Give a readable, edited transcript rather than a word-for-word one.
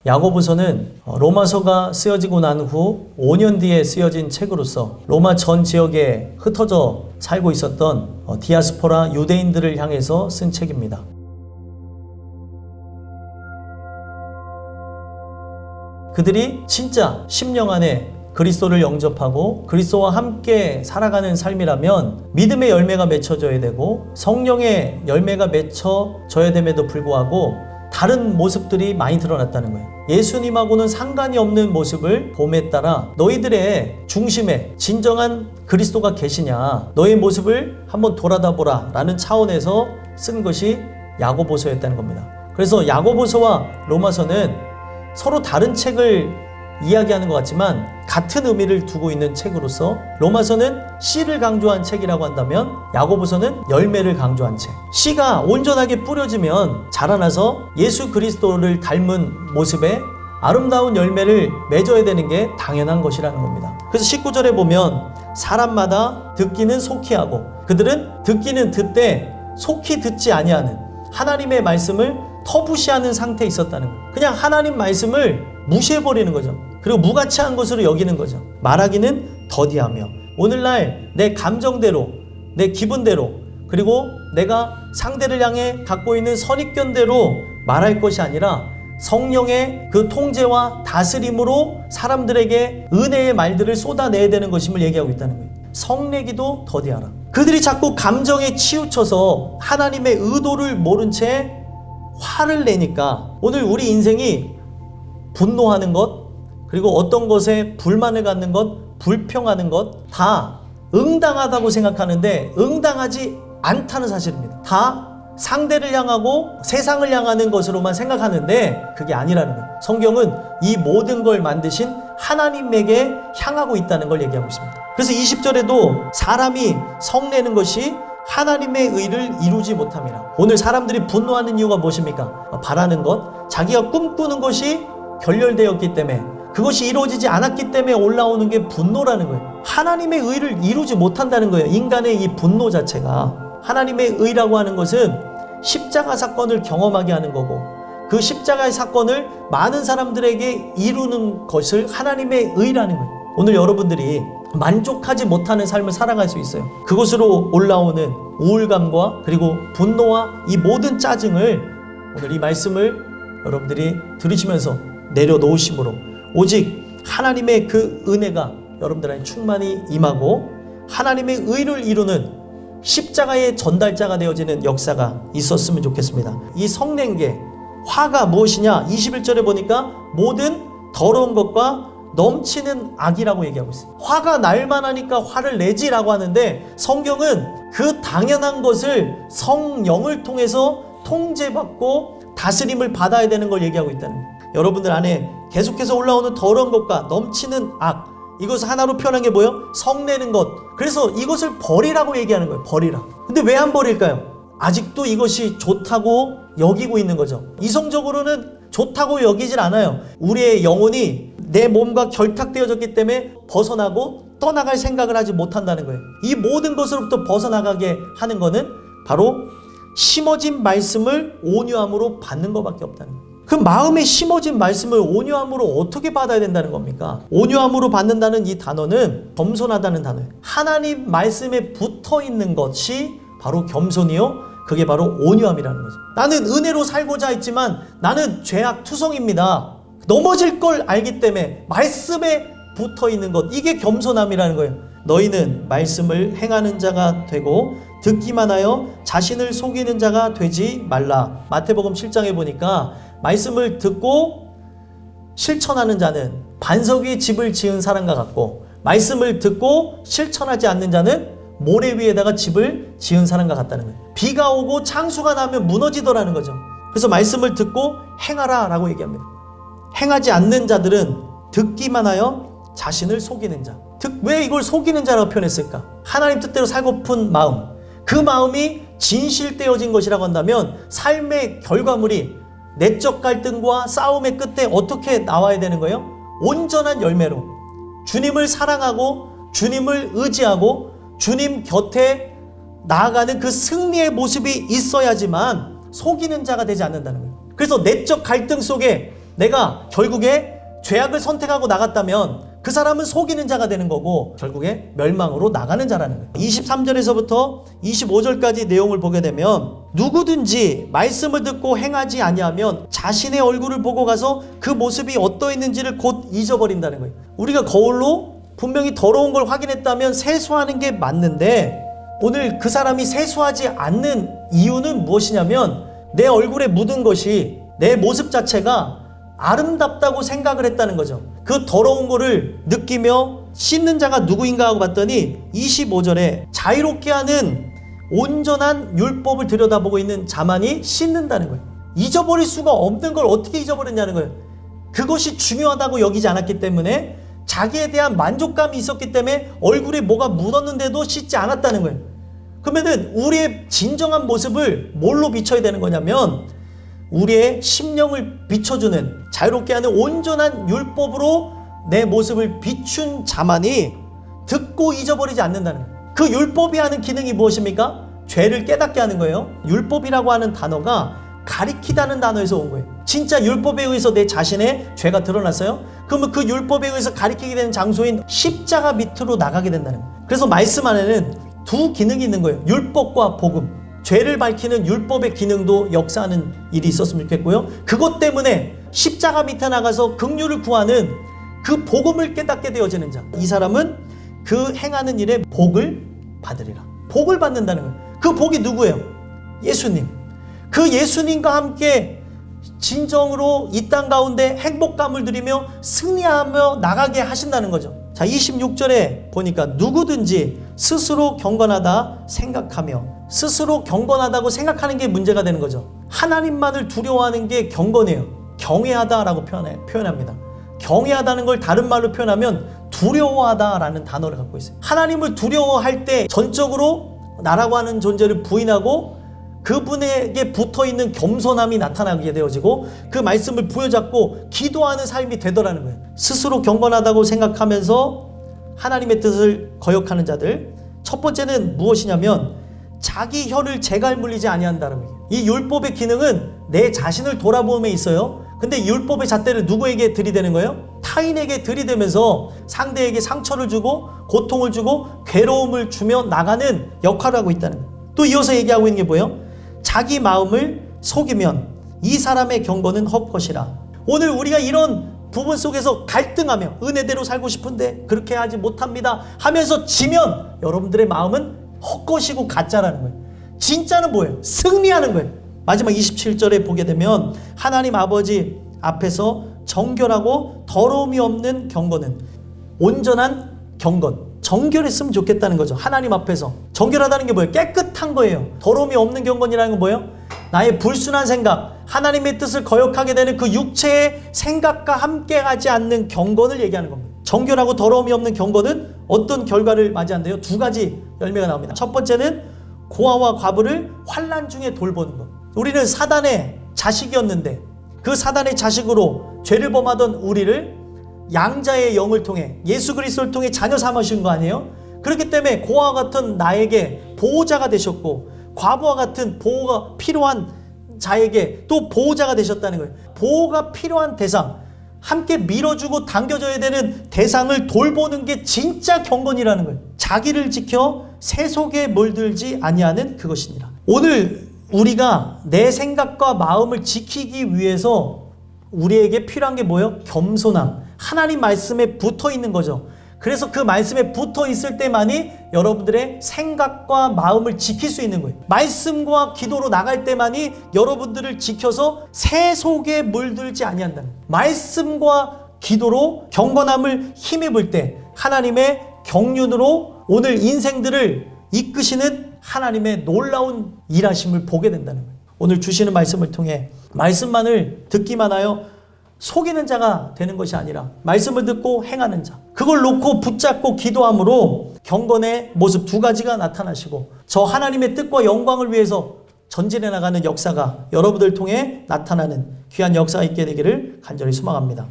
야고보서는 로마서가 쓰여지고 난 후 5년 뒤에 쓰여진 책으로서 로마 전 지역에 흩어져 살고 있었던 디아스포라 유대인들을 향해서 쓴 책입니다. 그들이 진짜 심령 안에 그리스도를 영접하고 그리스도와 함께 살아가는 삶이라면 믿음의 열매가 맺혀져야 되고 성령의 열매가 맺혀져야 됨에도 불구하고 다른 모습들이 많이 드러났다는 거예요. 예수님하고는 상관이 없는 모습을 봄에 따라 너희들의 중심에 진정한 그리스도가 계시냐, 너의 모습을 한번 돌아다보라 라는 차원에서 쓴 것이 야고보서였다는 겁니다. 그래서 야고보서와 로마서는 서로 다른 책을 이야기하는 것 같지만 같은 의미를 두고 있는 책으로서 로마서는 씨를 강조한 책이라고 한다면 야고보서는 열매를 강조한 책. 씨가 온전하게 뿌려지면 자라나서 예수 그리스도를 닮은 모습의 아름다운 열매를 맺어야 되는 게 당연한 것이라는 겁니다. 그래서 19절에 보면 사람마다 듣기는 속히 하고 그들은 듣기는 듣되 속히 듣지 아니하는 하나님의 말씀을 터부시하는 상태에 있었다는 거예요. 그냥 하나님 말씀을 무시해버리는 거죠. 그리고 무가치한 것으로 여기는 거죠. 말하기는 더디하며 오늘날 내 감정대로, 내 기분대로, 그리고 내가 상대를 향해 갖고 있는 선입견대로 말할 것이 아니라 성령의 그 통제와 다스림으로 사람들에게 은혜의 말들을 쏟아내야 되는 것임을 얘기하고 있다는 거예요. 성내기도 더디하라. 그들이 자꾸 감정에 치우쳐서 하나님의 의도를 모른 채 화를 내니까 오늘 우리 인생이 분노하는 것, 그리고 어떤 것에 불만을 갖는 것, 불평하는 것 다 응당하다고 생각하는데 응당하지 않다는 사실입니다. 다 상대를 향하고 세상을 향하는 것으로만 생각하는데 그게 아니라는 거예요. 성경은 이 모든 걸 만드신 하나님에게 향하고 있다는 걸 얘기하고 있습니다. 그래서 20절에도 사람이 성내는 것이 하나님의 의를 이루지 못함이라. 오늘 사람들이 분노하는 이유가 무엇입니까? 바라는 것, 자기가 꿈꾸는 것이 결렬되었기 때문에, 그것이 이루어지지 않았기 때문에 올라오는 게 분노라는 거예요. 하나님의 의를 이루지 못한다는 거예요. 인간의 이 분노 자체가. 하나님의 의라고 하는 것은 십자가 사건을 경험하게 하는 거고, 그 십자가의 사건을 많은 사람들에게 이루는 것을 하나님의 의라는 거예요. 오늘 여러분들이 만족하지 못하는 삶을 살아갈 수 있어요. 그것으로 올라오는 우울감과 그리고 분노와 이 모든 짜증을 오늘 이 말씀을 여러분들이 들으시면서 내려놓으심으로 오직 하나님의 그 은혜가 여러분들한테 충만히 임하고 하나님의 의를 이루는 십자가의 전달자가 되어지는 역사가 있었으면 좋겠습니다. 이 성낸 게 화가 무엇이냐? 21절에 보니까 모든 더러운 것과 넘치는 악이라고 얘기하고 있어요. 화가 날만 하니까 화를 내지라고 하는데 성경은 그 당연한 것을 성령을 통해서 통제받고 다스림을 받아야 되는 걸 얘기하고 있다는 거예요. 여러분들 안에 계속해서 올라오는 더러운 것과 넘치는 악, 이것을 하나로 표현한 게 뭐예요? 성내는 것. 그래서 이것을 버리라고 얘기하는 거예요. 버리라. 근데 왜 안 버릴까요? 아직도 이것이 좋다고 여기고 있는 거죠. 이성적으로는 좋다고 여기질 않아요. 우리의 영혼이 내 몸과 결탁되어졌기 때문에 벗어나고 떠나갈 생각을 하지 못한다는 거예요. 이 모든 것으로부터 벗어나가게 하는 것은 바로 심어진 말씀을 온유함으로 받는 것밖에 없다는 거예요. 그 마음에 심어진 말씀을 온유함으로 어떻게 받아야 된다는 겁니까? 온유함으로 받는다는 이 단어는 겸손하다는 단어예요. 하나님 말씀에 붙어 있는 것이 바로 겸손이요, 그게 바로 온유함이라는 거죠. 나는 은혜로 살고자 했지만 나는 죄악 투성입니다. 넘어질 걸 알기 때문에 말씀에 붙어 있는 것, 이게 겸손함이라는 거예요. 너희는 말씀을 행하는 자가 되고 듣기만 하여 자신을 속이는 자가 되지 말라. 마태복음 7장에 보니까 말씀을 듣고 실천하는 자는 반석 위에 집을 지은 사람과 같고 말씀을 듣고 실천하지 않는 자는 모래 위에다가 집을 지은 사람과 같다는 거예요. 비가 오고 창수가 나면 무너지더라는 거죠. 그래서 말씀을 듣고 행하라 라고 얘기합니다. 행하지 않는 자들은 듣기만 하여 자신을 속이는 자. 왜 이걸 속이는 자라고 표현했을까? 하나님 뜻대로 살고픈 마음, 그 마음이 진실되어진 것이라고 한다면 삶의 결과물이 내적 갈등과 싸움의 끝에 어떻게 나와야 되는 거예요? 온전한 열매로 주님을 사랑하고 주님을 의지하고 주님 곁에 나아가는 그 승리의 모습이 있어야지만 속이는 자가 되지 않는다는 거예요. 그래서 내적 갈등 속에 내가 결국에 죄악을 선택하고 나갔다면 그 사람은 속이는 자가 되는 거고 결국에 멸망으로 나가는 자라는 거예요. 23절에서부터 25절까지 내용을 보게 되면 누구든지 말씀을 듣고 행하지 아니하면 자신의 얼굴을 보고 가서 그 모습이 어떠했는지를 곧 잊어버린다는 거예요. 우리가 거울로 분명히 더러운 걸 확인했다면 세수하는 게 맞는데 오늘 그 사람이 세수하지 않는 이유는 무엇이냐면 내 얼굴에 묻은 것이 내 모습 자체가 아름답다고 생각을 했다는 거죠. 그 더러운 거를 느끼며 씻는 자가 누구인가 하고 봤더니 25절에 자유롭게 하는 온전한 율법을 들여다보고 있는 자만이 씻는다는 거예요. 잊어버릴 수가 없는 걸 어떻게 잊어버렸냐는 거예요. 그것이 중요하다고 여기지 않았기 때문에 자기에 대한 만족감이 있었기 때문에 얼굴에 뭐가 묻었는데도 씻지 않았다는 거예요. 그러면은 우리의 진정한 모습을 뭘로 비춰야 되는 거냐면 우리의 심령을 비춰주는 자유롭게 하는 온전한 율법으로 내 모습을 비춘 자만이 듣고 잊어버리지 않는다는 거예요. 그 율법이 하는 기능이 무엇입니까? 죄를 깨닫게 하는 거예요. 율법이라고 하는 단어가 가리키다는 단어에서 온 거예요. 진짜 율법에 의해서 내 자신의 죄가 드러났어요? 그러면 그 율법에 의해서 가리키게 되는 장소인 십자가 밑으로 나가게 된다는 거예요. 그래서 말씀 안에는 두 기능이 있는 거예요. 율법과 복음. 죄를 밝히는 율법의 기능도 역사하는 일이 있었으면 좋겠고요. 그것 때문에 십자가 밑에 나가서 긍휼을 구하는 그 복음을 깨닫게 되어지는 자. 이 사람은 그 행하는 일에 복을 받으리라. 복을 받는다는 거예요. 그 복이 누구예요? 예수님. 그 예수님과 함께 진정으로 이 땅 가운데 행복감을 누리며 승리하며 나가게 하신다는 거죠. 자, 26절에 보니까 누구든지 스스로 경건하다 생각하며, 스스로 경건하다고 생각하는 게 문제가 되는 거죠. 하나님만을 두려워하는 게 경건이에요. 경외하다라고 표현합니다. 경외하다는 걸 다른 말로 표현하면 두려워하다라는 단어를 갖고 있어요. 하나님을 두려워할 때 전적으로 나라고 하는 존재를 부인하고 그분에게 붙어있는 겸손함이 나타나게 되어지고 그 말씀을 부여잡고 기도하는 삶이 되더라는 거예요. 스스로 경건하다고 생각하면서 하나님의 뜻을 거역하는 자들. 첫 번째는 무엇이냐면 자기 혀를 재갈 물리지 아니한다는 거예요. 이 율법의 기능은 내 자신을 돌아보음에 있어요. 근데 율법의 잣대를 누구에게 들이대는 거예요? 타인에게 들이대면서 상대에게 상처를 주고 고통을 주고 괴로움을 주며 나가는 역할을 하고 있다는 거예요. 또 이어서 얘기하고 있는 게 뭐예요? 자기 마음을 속이면 이 사람의 경건은 헛것이라. 오늘 우리가 이런 부분 속에서 갈등하며 은혜대로 살고 싶은데 그렇게 하지 못합니다 하면서 지면 여러분들의 마음은 헛것이고 가짜라는 거예요. 진짜는 뭐예요? 승리하는 거예요. 마지막 27절에 보게 되면 하나님 아버지 앞에서 정결하고 더러움이 없는 경건은 온전한 경건, 정결했으면 좋겠다는 거죠. 하나님 앞에서 정결하다는 게 뭐예요? 깨끗한 거예요. 더러움이 없는 경건이라는 건 뭐예요? 나의 불순한 생각, 하나님의 뜻을 거역하게 되는 그 육체의 생각과 함께하지 않는 경건을 얘기하는 겁니다. 정결하고 더러움이 없는 경건은 어떤 결과를 맞이한대요? 두 가지 열매가 나옵니다. 첫 번째는 고아와 과부를 환난 중에 돌보는 것. 우리는 사단의 자식이었는데 그 사단의 자식으로 죄를 범하던 우리를 양자의 영을 통해 예수 그리스도를 통해 자녀 삼으신 거 아니에요? 그렇기 때문에 고아와 같은 나에게 보호자가 되셨고 과부와 같은 보호가 필요한 자에게 또 보호자가 되셨다는 거예요. 보호가 필요한 대상, 함께 밀어주고 당겨줘야 되는 대상을 돌보는 게 진짜 경건이라는 거예요. 자기를 지켜 세속에 물들지 아니하는 그것이니라. 오늘 우리가 내 생각과 마음을 지키기 위해서 우리에게 필요한 게 뭐예요? 겸손함. 하나님 말씀에 붙어 있는 거죠. 그래서 그 말씀에 붙어 있을 때만이 여러분들의 생각과 마음을 지킬 수 있는 거예요. 말씀과 기도로 나갈 때만이 여러분들을 지켜서 세속에 물들지 아니한다는 거예요. 말씀과 기도로 경건함을 힘입을 때 하나님의 경륜으로 오늘 인생들을 이끄시는 하나님의 놀라운 일하심을 보게 된다는 거예요. 오늘 주시는 말씀을 통해 말씀만을 듣기만 하여 속이는 자가 되는 것이 아니라 말씀을 듣고 행하는 자, 그걸 놓고 붙잡고 기도함으로 경건의 모습 두 가지가 나타나시고 저 하나님의 뜻과 영광을 위해서 전진해 나가는 역사가 여러분들 통해 나타나는 귀한 역사가 있게 되기를 간절히 소망합니다.